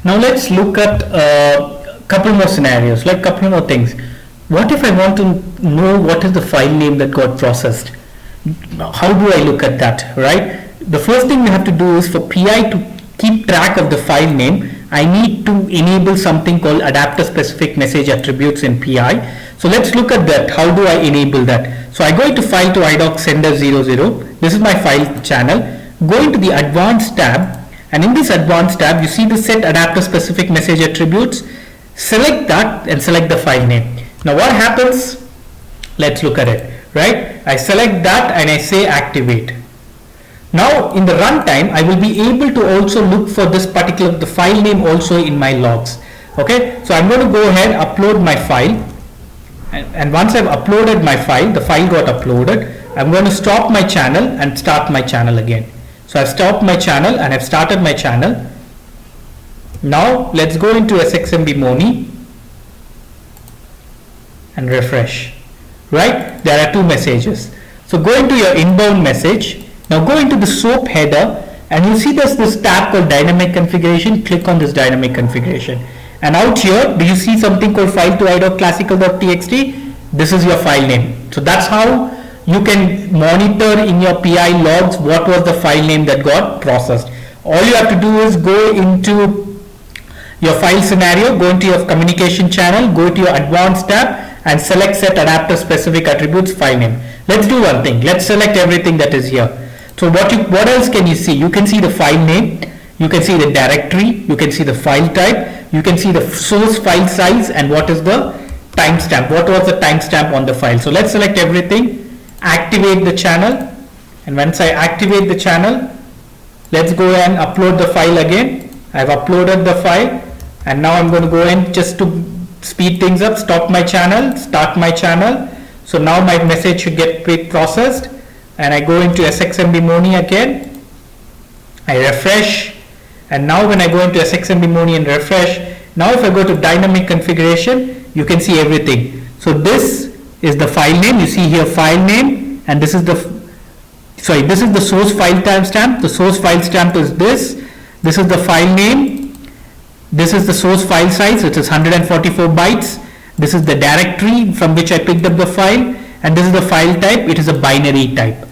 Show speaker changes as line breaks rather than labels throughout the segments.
Now let's look at a couple more scenarios, like couple more things. What if I want to know what is the file name that got processed? How do I look at that, right? The first thing we have to do is for PI to keep track of the file name, I need to enable something called adapter specific message attributes in PI. So let's look at that. How do I enable that? So I go into file to idoc sender 00. This is my file channel. Go into the advanced tab, and in this advanced tab you see the set adapter specific message attributes. Select that and select the file name. Now what happens? Let's look at it, right? I select that and I say activate. Now in the runtime I will be able to also look for this particular the file name also in my logs. Okay, so I'm going to go ahead, upload my file, and once I've uploaded my file, the file got uploaded. I'm going to stop my channel and start my channel again. So I've stopped my channel and I've started my channel. Now let's go into SXMB Moni and refresh. Right, there are two messages. So go into your inbound message. Now go into the SOAP header and you see there's this tab called dynamic configuration. Click on this dynamic configuration, and out here do you see something called file to idoc classical.txt? This is your file name. So that's how you can monitor in your PI logs what was the file name that got processed. All you have to do is go into your file scenario, go into your communication channel, go to your advanced tab and select set adapter specific attributes file name. Let's do one thing. Let's select everything that is here. So what else can you see? You can see the file name, you can see the directory, you can see the file type, you can see the source file size, and what is the timestamp. What was the timestamp on the file? So let's select everything, activate the channel, and once I activate the channel, let's go and upload the file again. I've uploaded the file, and now I'm going to go in just to speed things up, stop my channel, start my channel. So now my message should get processed, and I go into SXMB Moni again, I refresh, and now when I go into SXMB Moni and refresh, now if I go to dynamic configuration, you can see everything. So this is the file name, you see here file name, and this is the this is the source file timestamp. The source file stamp is this is the file name, this is the source file size, it is 144 bytes, this is the directory from which I picked up the file, and this is the file type, it is a binary type.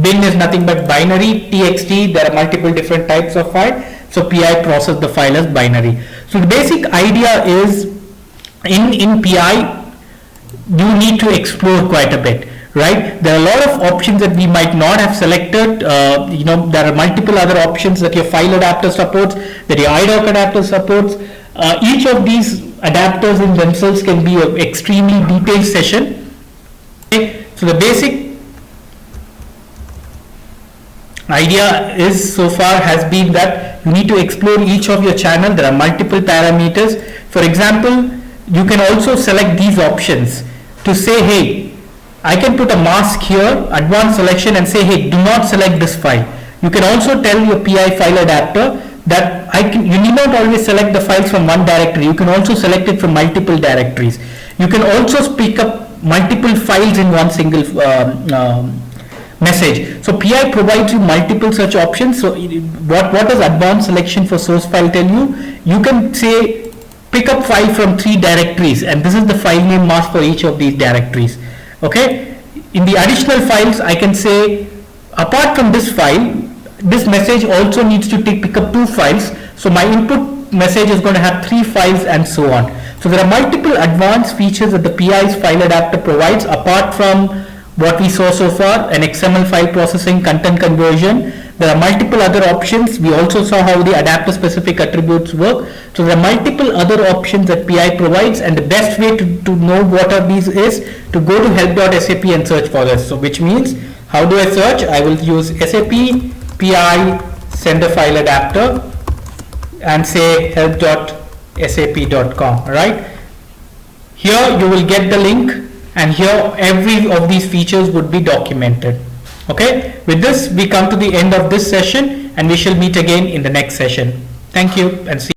Bin is nothing but binary, txt, there are multiple different types of file, so PI process the file as binary. So the basic idea is in PI you need to explore quite a bit, right? There are a lot of options that we might not have selected. There are multiple other options that your file adapter supports, that your idoc adapter supports. Each of these adapters in themselves can be an extremely detailed session. Okay? So the basic idea is so far has been that you need to explore each of your channel. There are multiple parameters. For example, you can also select these options to say, hey, I can put a mask here, advanced selection, and say, hey, do not select this file. You can also tell your PI file adapter that you need not always select the files from one directory. You can also select it from multiple directories. You can also pick up multiple files in one single message. So PI provides you multiple such options. So what does advanced selection for source file tell you? You can say pick up file from 3 directories, and this is the file name mask for each of these directories. Okay, in the additional files I can say apart from this file, this message also needs to pick up 2 files, so my input message is going to have 3 files and so on. So there are multiple advanced features that the PI's file adapter provides apart from what we saw so far, an XML file processing, content conversion. There are multiple other options. We also saw how the adapter specific attributes work. So there are multiple other options that PI provides, and the best way to know what are these is to go to help.sap and search for this. So which means, how do I search? I will use SAP PI sender file adapter and say help.sap.com, right? Here you will get the link, and here every of these features would be documented. Okay, with this we come to the end of this session, and we shall meet again in the next session. Thank you, and see you.